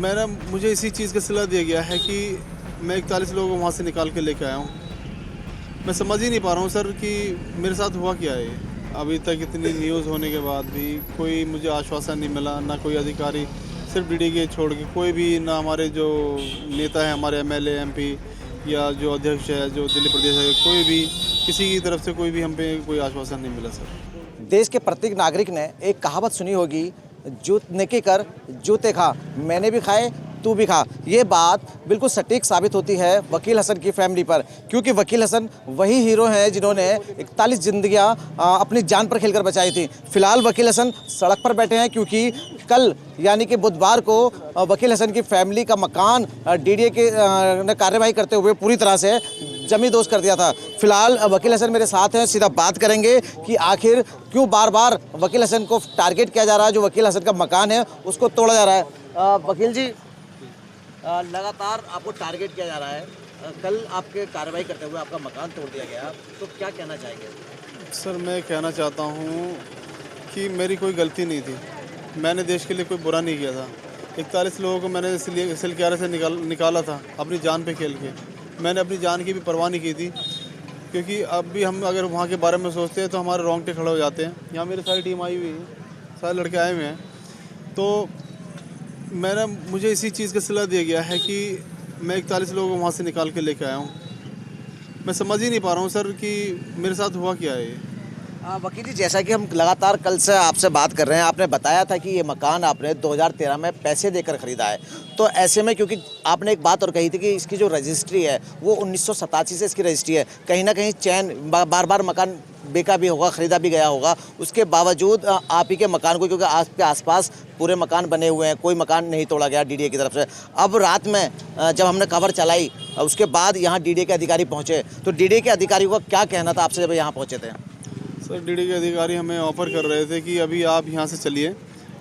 मुझे इसी चीज़ का सिला दिया गया है कि मैं 41 लोगों को वहाँ से निकाल के लेके आया हूँ। मैं समझ ही नहीं पा रहा हूँ सर कि मेरे साथ हुआ क्या है। अभी तक इतनी न्यूज़ होने के बाद भी कोई मुझे आश्वासन नहीं मिला, ना कोई अधिकारी, सिर्फ डीडीके छोड़ के कोई भी, ना हमारे जो नेता है, हमारे एमएलए एमपी या जो अध्यक्ष है, जो दिल्ली प्रदेश है, कोई भी किसी की तरफ से कोई भी हम पे कोई आश्वासन नहीं मिला सर। देश के प्रत्येक नागरिक ने एक कहावत सुनी होगी, जूत नेकी कर जूते खा, मैंने भी खाए तू भी खा। ये बात बिल्कुल सटीक साबित होती है वकील हसन की फैमिली पर, क्योंकि वकील हसन वही हीरो हैं जिन्होंने 41 जिंदगियां अपनी जान पर खेलकर बचाई थी। फिलहाल वकील हसन सड़क पर बैठे हैं क्योंकि कल यानी कि बुधवार को वकील हसन की फैमिली का मकान डीडीए के ने कार्यवाही करते हुए पूरी तरह से जमींदोज कर दिया था। फिलहाल वकील हसन मेरे साथ हैं, सीधा बात करेंगे कि आखिर क्यों बार बार वकील हसन को टारगेट किया जा रहा है, जो वकील हसन का मकान है उसको तोड़ा जा रहा है। वकील जी, लगातार आपको टारगेट किया जा रहा है, कल आपके कार्रवाई करते हुए आपका मकान तोड़ दिया गया, तो क्या कहना चाहेंगे? सर मैं कहना चाहता हूँ कि मेरी कोई गलती नहीं थी, मैंने देश के लिए कोई बुरा नहीं किया था। 41 लोगों को मैंने इसलिए सिलक्यारे से निकाला था अपनी जान पे खेल के। मैंने अपनी जान की भी परवाह नहीं की थी, क्योंकि अब भी हम अगर वहाँ के बारे में सोचते हैं तो हमारे रोंगटे खड़े हो जाते हैं। यहाँ मेरी सारी टीम आई हुई है, सारे लड़के आए हुए हैं। तो मुझे इसी चीज़ का सिला दिया गया है कि मैं 41 लोगों को वहाँ से निकाल के लेके आया हूँ। मैं समझ ही नहीं पा रहा हूँ सर कि मेरे साथ हुआ क्या है। वकील जी, जैसा कि हम लगातार कल से आपसे बात कर रहे हैं, आपने बताया था कि ये मकान आपने 2013 में पैसे देकर ख़रीदा है। तो ऐसे में, क्योंकि आपने एक बात और कही थी कि इसकी जो रजिस्ट्री है वो 1987 से इसकी रजिस्ट्री है, कहीं ना कहीं चैन बार बार मकान बेचा भी होगा, ख़रीदा भी गया होगा, उसके बावजूद आप ही के मकान को, क्योंकि आपके आसपास पूरे मकान बने हुए हैं, कोई मकान नहीं तोड़ा गया डीडीए की तरफ से। अब रात में जब हमने खबर चलाई उसके बाद यहाँ डीडीए के अधिकारी पहुँचे, तो डीडीए के अधिकारियों का क्या कहना था आपसे जब यहाँ पहुँचे थे? सर डीडीए के अधिकारी हमें ऑफ़र कर रहे थे कि अभी आप यहाँ से चलिए,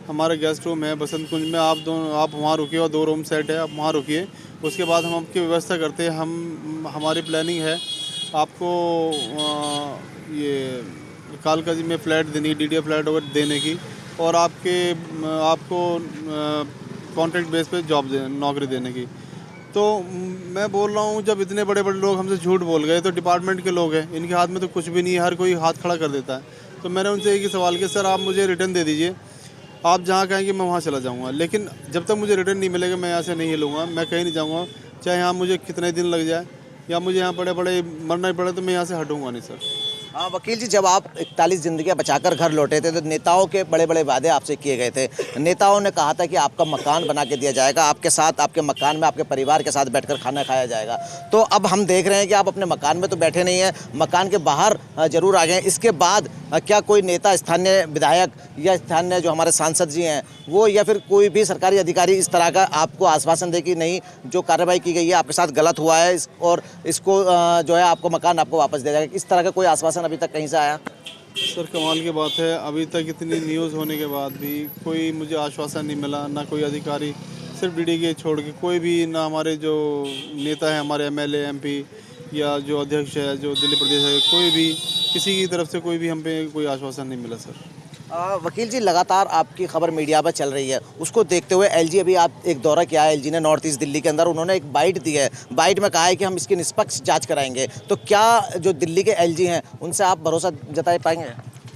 हमारा गेस्ट रूम है बसंत कुंज में, आप वहाँ रुकिए और 2 रूम सेट है, आप वहाँ रुकिए, उसके बाद हम आपकी व्यवस्था करते हैं। हमारी प्लानिंग है आपको ये कालकाजी में फ्लैट देने की, डीडीए फ्लैट वगैरह देने की, और आपको कॉन्ट्रैक्ट बेस पे नौकरी देने की। तो मैं बोल रहा हूँ, जब इतने बड़े बड़े लोग हमसे झूठ बोल गए तो डिपार्टमेंट के लोग हैं, इनके हाथ में तो कुछ भी नहीं है, हर कोई हाथ खड़ा कर देता है। तो मैंने उनसे एक ही सवाल किया, सर आप मुझे रिटर्न दे दीजिए, आप जहाँ कहेंगे मैं वहाँ चला जाऊँगा, लेकिन जब तक मुझे रिटर्न नहीं मिलेगा मैं यहाँ से नहीं हिलूँगा, मैं कहीं नहीं जाऊँगा, चाहे यहाँ मुझे कितने दिन लग जाए या मुझे यहाँ बड़े बड़े मरना ही पड़े, तो मैं यहाँ से हटूँगा नहीं सर। हाँ वकील जी, जब आप 41 जिंदगियां बचाकर घर लौटे थे तो नेताओं के बड़े बड़े वादे आपसे किए गए थे। नेताओं ने कहा था कि आपका मकान बना के दिया जाएगा, आपके साथ, आपके मकान में आपके परिवार के साथ बैठकर खाना खाया जाएगा। तो अब हम देख रहे हैं कि आप अपने मकान में तो बैठे नहीं हैं, मकान के बाहर जरूर आ गए। इसके बाद क्या कोई नेता, स्थानीय विधायक या स्थानीय जो हमारे सांसद जी हैं वो, या फिर कोई भी सरकारी अधिकारी इस तरह का आपको आश्वासन दे कि नहीं, जो कार्रवाई की गई है आपके साथ गलत हुआ है और इसको जो है आपको मकान आपको वापस दिया जाएगा, इस तरह का कोई आश्वासन अभी तक कहीं से आया? सर कमाल की बात है, अभी तक इतनी न्यूज़ होने के बाद भी कोई मुझे आश्वासन नहीं मिला, ना कोई अधिकारी, सिर्फ डीडीके छोड़ के कोई भी, ना हमारे जो नेता है, हमारे एमएलए एमपी या जो अध्यक्ष है, जो दिल्ली प्रदेश है, कोई भी किसी की तरफ से कोई भी हम पे कोई आश्वासन नहीं मिला सर। वकील जी, लगातार आपकी खबर मीडिया पर चल रही है, उसको देखते हुए एलजी, अभी आप एक दौरा किया है एलजी ने नॉर्थ ईस्ट दिल्ली के अंदर, उन्होंने एक बाइट दी है, बाइट में कहा है कि हम इसकी निष्पक्ष जांच कराएंगे। तो क्या जो दिल्ली के एलजी हैं उनसे आप भरोसा जता पाएंगे?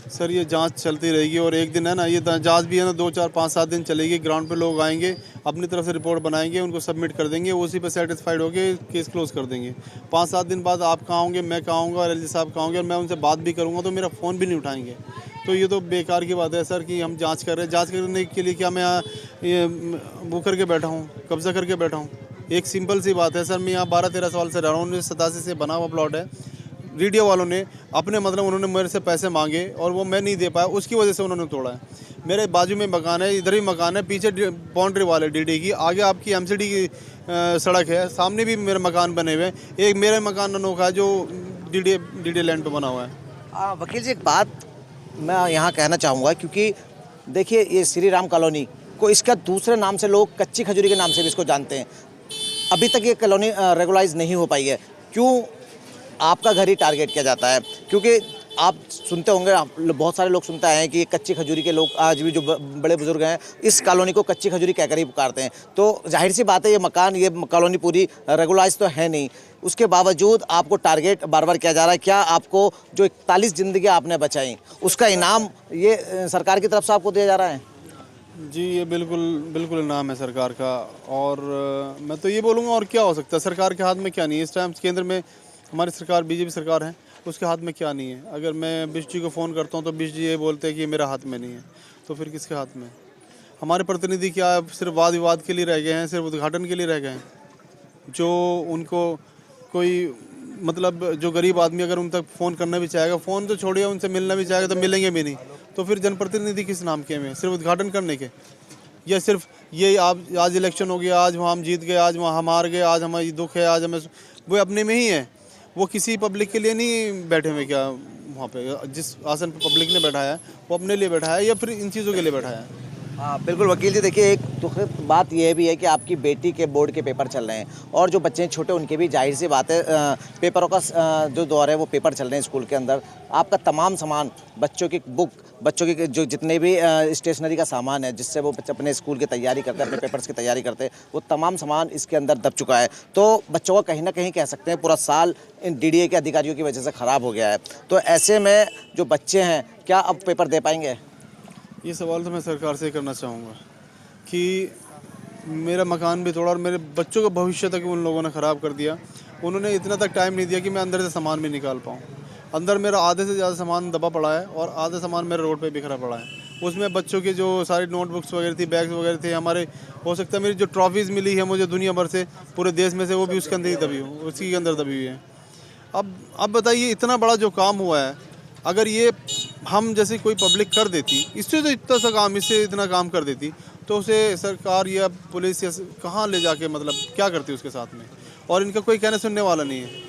सर ये जांच चलती रहेगी, और एक दिन है ना, ये जांच भी है ना 2 4 5 7 दिन चलेगी। ग्राउंड पे लोग आएंगे, अपनी तरफ से रिपोर्ट बनाएंगे, उनको सबमिट कर देंगे, उसी पे सेटिस्फाइड होकर केस क्लोज कर देंगे। 5 7 दिन बाद आप कहाँ होंगे, मैं कहाँ होंगे और एलजी साहब कहाँ होंगे, और मैं उनसे बात भी करूँगा तो मेरा फ़ोन भी नहीं उठाएंगे। तो ये तो बेकार की बात है सर कि हम जांच कर रहे हैं। जांच करने के लिए क्या मैं ये वो करके बैठा हूँ, कब्जा करके बैठा हूँ? एक सिंपल सी बात है सर, मैं यहाँ 12 13 साल से रह रहा हूँ, 1987 से बना हुआ प्लॉट है। वीडियो वालों ने अपने मतलब उन्होंने मेरे से पैसे मांगे और वो मैं नहीं दे पाया, उसकी वजह से उन्होंने तोड़ा है। मेरे बाजू में मकान है, इधर भी मकान है, पीछे बाउंड्री वाले डीडी की, आगे आपकी एमसीडी की सड़क है, सामने भी मेरे मकान बने हुए हैं। एक मेरा मकान अनोखा है जो डीडी लैंड पे बना हुआ है। वकील जी, एक बात मैं यहाँ कहना चाहूँगा, क्योंकि देखिए ये श्री राम कॉलोनी को इसका दूसरे नाम से लोग कच्ची खजूरी के नाम से भी इसको जानते हैं। अभी तक ये कॉलोनी रेगुलाइज नहीं हो पाई है। क्यों आपका घर ही टारगेट किया जाता है? क्योंकि आप सुनते होंगे, बहुत सारे लोग सुनते हैं कि कच्ची खजूरी के लोग आज भी जो बड़े बुजुर्ग हैं इस कॉलोनी को कच्ची खजूरी कहकर ही पुकारते हैं। तो जाहिर सी बात है ये मकान, ये कॉलोनी पूरी रेगुलाइज तो है नहीं, उसके बावजूद आपको टारगेट बार बार किया जा रहा है। क्या आपको जो 41 ज़िंदगी आपने बचाई उसका इनाम ये सरकार की तरफ से आपको दिया जा रहा है? जी, ये बिल्कुल बिल्कुल इनाम है सरकार का। और मैं तो ये बोलूँगा, और क्या हो सकता है, सरकार के हाथ में क्या नहीं है इस टाइम। केंद्र में हमारी सरकार बीजेपी सरकार है, उसके हाथ में क्या नहीं है। अगर मैं बिष्ट जी को फ़ोन करता हूँ तो बिष्ट जी ये बोलते हैं कि मेरा हाथ में नहीं है, तो फिर किसके हाथ में? हमारे प्रतिनिधि क्या है, सिर्फ वाद विवाद के लिए रह गए हैं, सिर्फ उद्घाटन के लिए रह गए हैं। जो उनको कोई मतलब जो गरीब आदमी अगर उन तक फ़ोन करना भी चाहेगा, फ़ोन तो छोड़िए, उनसे मिलना भी चाहेगा तो मिलेंगे भी नहीं। तो फिर जनप्रतिनिधि किस नाम के हैं? सिर्फ उद्घाटन करने के? या सिर्फ ये आप आज इलेक्शन हो गया, आज वहाँ हम जीत गए, आज वहाँ हम हार गए, आज हमारी दुख है, आज हमें, वो अपने में ही है। वो किसी पब्लिक के लिए नहीं बैठे हुए। क्या वहाँ पे जिस आसन पर पब्लिक ने बैठाया है वो अपने लिए बैठा है या फिर इन चीज़ों के लिए बैठाया है? हाँ बिल्कुल वकील जी, देखिए एक दुखद बात यह भी है कि आपकी बेटी के बोर्ड के पेपर चल रहे हैं और जो बच्चे छोटे उनके भी जाहिर सी बात है पेपरों का जो दौर है वो पेपर चल रहे हैं स्कूल के अंदर। आपका तमाम सामान, बच्चों की बुक, बच्चों की जो जितने भी स्टेशनरी का सामान है जिससे वो बच्चे अपने स्कूल की तैयारी करते हैं, अपने पेपर्स की तैयारी करते हैं, वो तमाम सामान इसके अंदर दब चुका है। तो बच्चों का कहीं ना कहीं कह सकते हैं पूरा साल इन DDA के अधिकारियों की वजह से ख़राब हो गया है। तो ऐसे में जो बच्चे हैं क्या अब पेपर दे पाएंगे? ये सवाल तो मैं सरकार से करना चाहूँगा कि मेरा मकान भी तोड़ा और मेरे बच्चों का भविष्य तक उन लोगों ने ख़राब कर दिया। उन्होंने इतना तक टाइम नहीं दिया कि मैं अंदर से सामान भी निकाल पाऊँ। अंदर मेरा आधे से ज़्यादा सामान दबा पड़ा है और आधा सामान मेरे रोड पे बिखरा पड़ा है। उसमें बच्चों की जो सारी नोटबुक्स वगैरह थी, बैग्स वगैरह थे, हमारे हो सकता है मेरी जो ट्रॉफीज़ मिली है मुझे दुनिया भर से, पूरे देश में से, वो भी उसके अंदर ही दबी हो, उसी के अंदर दबी हुई है। अब बताइए, इतना बड़ा जो काम हुआ है, अगर ये हम जैसे कोई पब्लिक कर देती, इससे तो इतना सा काम, इससे इतना काम कर देती, तो उसे सरकार या पुलिस या कहाँ ले जाके मतलब क्या करती उसके साथ में? और इनका कोई कहने सुनने वाला नहीं है।